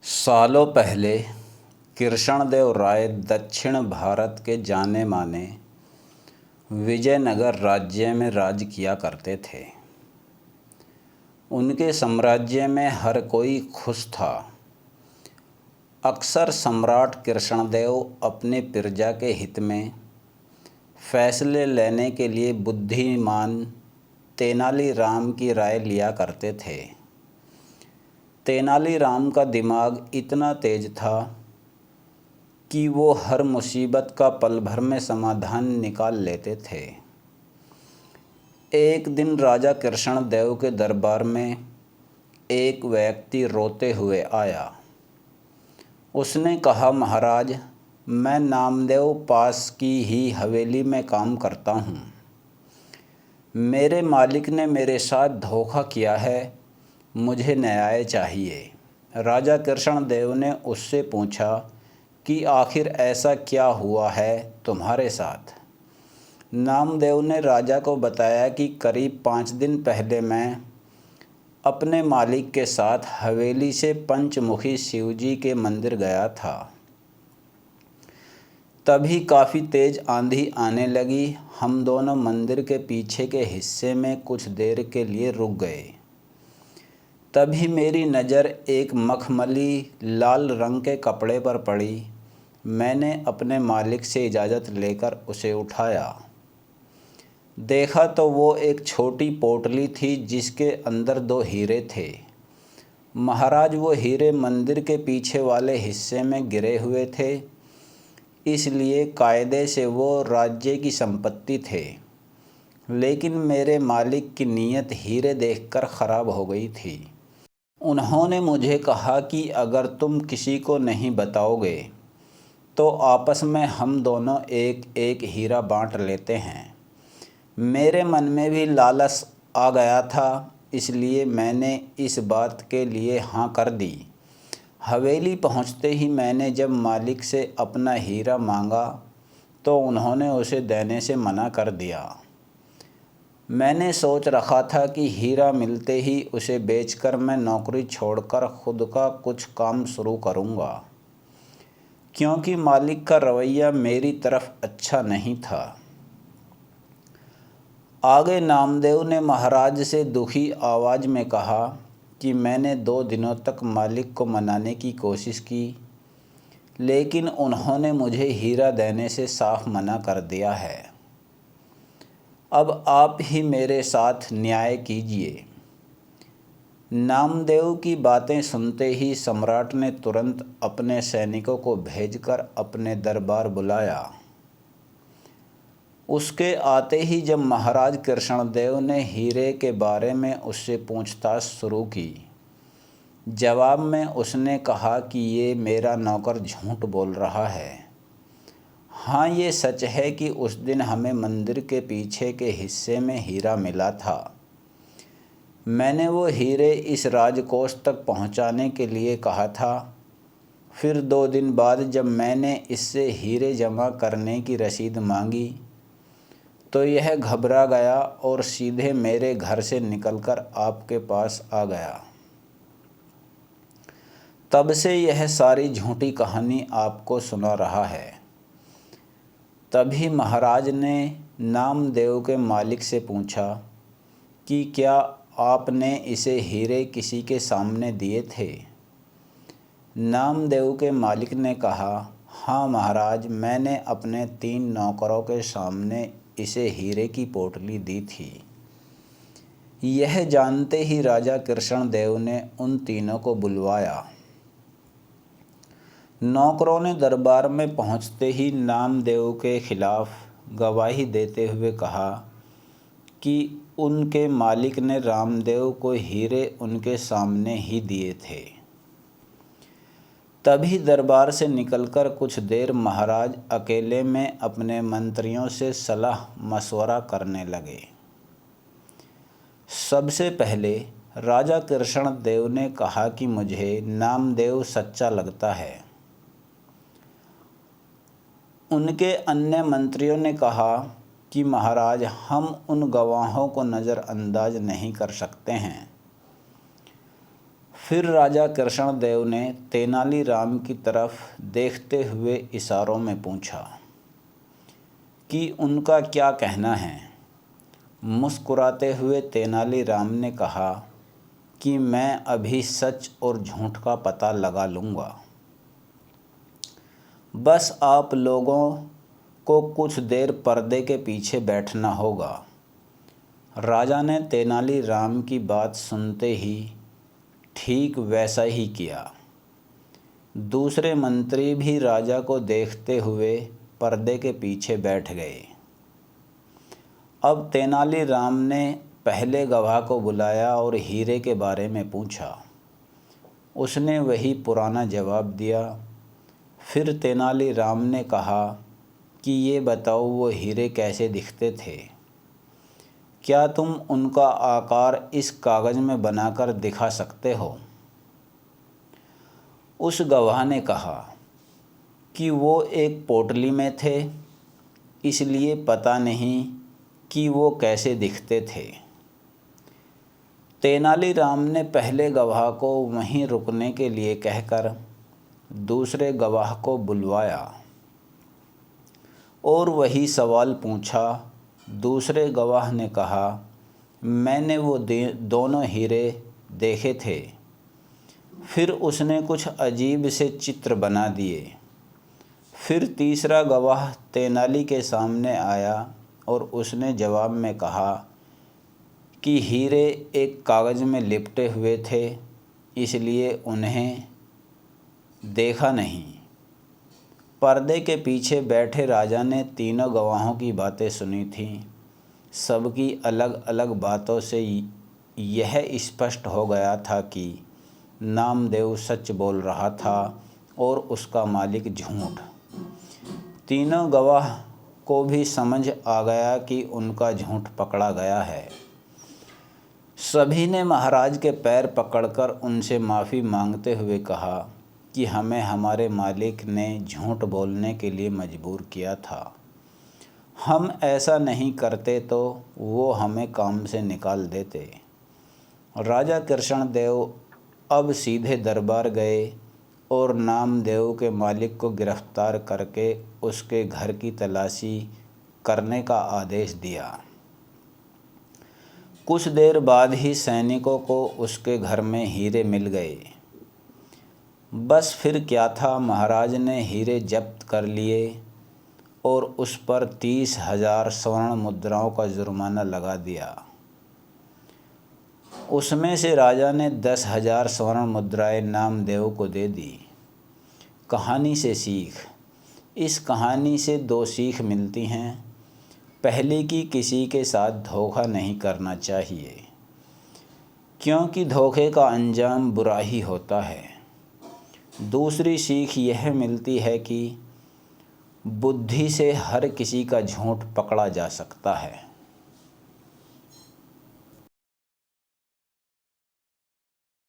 सालों पहले कृष्णदेव राय दक्षिण भारत के जाने माने विजयनगर राज्य में राज किया करते थे। उनके साम्राज्य में हर कोई खुश था। अक्सर सम्राट कृष्णदेव अपने प्रजा के हित में फैसले लेने के लिए बुद्धिमान तेनालीराम की राय लिया करते थे। तेनालीराम का दिमाग इतना तेज था कि वो हर मुसीबत का पल भर में समाधान निकाल लेते थे। एक दिन राजा कृष्णदेव के दरबार में एक व्यक्ति रोते हुए आया। उसने कहा, महाराज, मैं नामदेव पास की ही हवेली में काम करता हूँ। मेरे मालिक ने मेरे साथ धोखा किया है, मुझे न्याय चाहिए। राजा कृष्णदेव ने उससे पूछा कि आखिर ऐसा क्या हुआ है तुम्हारे साथ। नामदेव ने राजा को बताया कि करीब 5 दिन पहले मैं अपने मालिक के साथ हवेली से पंचमुखी शिवजी के मंदिर गया था। तभी काफ़ी तेज आंधी आने लगी। हम दोनों मंदिर के पीछे के हिस्से में कुछ देर के लिए रुक गए। तभी मेरी नज़र एक मखमली लाल रंग के कपड़े पर पड़ी। मैंने अपने मालिक से इजाज़त लेकर उसे उठाया। देखा तो वो एक छोटी पोटली थी जिसके अंदर 2 हीरे थे। महाराज, वो हीरे मंदिर के पीछे वाले हिस्से में गिरे हुए थे, इसलिए कायदे से वो राज्य की संपत्ति थे। लेकिन मेरे मालिक की नीयत हीरे देखकर ख़राब हो गई थी। उन्होंने मुझे कहा कि अगर तुम किसी को नहीं बताओगे तो आपस में हम दोनों एक एक हीरा बांट लेते हैं। मेरे मन में भी लालच आ गया था, इसलिए मैंने इस बात के लिए हाँ कर दी। हवेली पहुंचते ही मैंने जब मालिक से अपना हीरा मांगा तो उन्होंने उसे देने से मना कर दिया। मैंने सोच रखा था कि हीरा मिलते ही उसे बेचकर मैं नौकरी छोड़कर खुद का कुछ काम शुरू करूँगा, क्योंकि मालिक का रवैया मेरी तरफ अच्छा नहीं था। आगे नामदेव ने महाराज से दुखी आवाज़ में कहा कि मैंने 2 दिनों तक मालिक को मनाने की कोशिश की, लेकिन उन्होंने मुझे हीरा देने से साफ मना कर दिया है। अब आप ही मेरे साथ न्याय कीजिए। नामदेव की बातें सुनते ही सम्राट ने तुरंत अपने सैनिकों को भेजकर अपने दरबार बुलाया। उसके आते ही जब महाराज कृष्णदेव ने हीरे के बारे में उससे पूछताछ शुरू की, जवाब में उसने कहा कि ये मेरा नौकर झूठ बोल रहा है। हाँ, ये सच है कि उस दिन हमें मंदिर के पीछे के हिस्से में हीरा मिला था। मैंने वो हीरे इस राजकोष तक पहुंचाने के लिए कहा था। फिर 2 दिन बाद जब मैंने इससे हीरे जमा करने की रसीद मांगी तो यह घबरा गया और सीधे मेरे घर से निकलकर आपके पास आ गया। तब से यह सारी झूठी कहानी आपको सुना रहा है। तभी महाराज ने नामदेव के मालिक से पूछा कि क्या आपने इसे हीरे किसी के सामने दिए थे। नामदेव के मालिक ने कहा, हाँ महाराज, मैंने अपने 3 नौकरों के सामने इसे हीरे की पोटली दी थी। यह जानते ही राजा कृष्णदेव ने उन तीनों को बुलवाया। नौकरों ने दरबार में पहुंचते ही नामदेव के खिलाफ गवाही देते हुए कहा कि उनके मालिक ने रामदेव को हीरे उनके सामने ही दिए थे। तभी दरबार से निकलकर कुछ देर महाराज अकेले में अपने मंत्रियों से सलाह मशवरा करने लगे। सबसे पहले राजा कृष्णदेव ने कहा कि मुझे नामदेव सच्चा लगता है। उनके अन्य मंत्रियों ने कहा कि महाराज, हम उन गवाहों को नज़रअंदाज नहीं कर सकते हैं। फिर राजा कृष्णदेव ने तेनालीराम की तरफ देखते हुए इशारों में पूछा कि उनका क्या कहना है। मुस्कुराते हुए तेनालीराम ने कहा कि मैं अभी सच और झूठ का पता लगा लूँगा। बस आप लोगों को कुछ देर पर्दे के पीछे बैठना होगा। राजा ने तेनालीराम की बात सुनते ही ठीक वैसा ही किया। दूसरे मंत्री भी राजा को देखते हुए पर्दे के पीछे बैठ गए। अब तेनालीराम ने पहले गवाह को बुलाया और हीरे के बारे में पूछा। उसने वही पुराना जवाब दिया। फिर तेनालीराम ने कहा कि ये बताओ, वो हीरे कैसे दिखते थे? क्या तुम उनका आकार इस कागज़ में बनाकर दिखा सकते हो? उस गवाह ने कहा कि वो एक पोटली में थे, इसलिए पता नहीं कि वो कैसे दिखते थे। तेनालीराम ने पहले गवाह को वहीं रुकने के लिए कहकर दूसरे गवाह को बुलवाया और वही सवाल पूछा। दूसरे गवाह ने कहा, मैंने वो दोनों हीरे देखे थे। फिर उसने कुछ अजीब से चित्र बना दिए। फिर तीसरा गवाह तेनाली के सामने आया और उसने जवाब में कहा कि हीरे एक कागज़ में लिपटे हुए थे, इसलिए उन्हें देखा नहीं। पर्दे के पीछे बैठे राजा ने तीनों गवाहों की बातें सुनी थीं। सबकी अलग अलग बातों से यह स्पष्ट हो गया था कि नामदेव सच बोल रहा था और उसका मालिक झूठ। तीनों गवाह को भी समझ आ गया कि उनका झूठ पकड़ा गया है। सभी ने महाराज के पैर पकड़कर उनसे माफ़ी मांगते हुए कहा कि हमें हमारे मालिक ने झूठ बोलने के लिए मजबूर किया था। हम ऐसा नहीं करते तो वो हमें काम से निकाल देते। राजा कृष्णदेव अब सीधे दरबार गए और नामदेव के मालिक को गिरफ्तार करके उसके घर की तलाशी करने का आदेश दिया। कुछ देर बाद ही सैनिकों को उसके घर में हीरे मिल गए। बस फिर क्या था, महाराज ने हीरे जब्त कर लिए और उस पर 30,000 स्वर्ण मुद्राओं का जुर्माना लगा दिया। उसमें से राजा ने 10,000 स्वर्ण मुद्राएं नामदेव को दे दी। कहानी से सीख। इस कहानी से 2 सीख मिलती हैं। पहली कि किसी के साथ धोखा नहीं करना चाहिए, क्योंकि धोखे का अंजाम बुरा ही होता है। दूसरी सीख यह मिलती है कि बुद्धि से हर किसी का झूठ पकड़ा जा सकता है।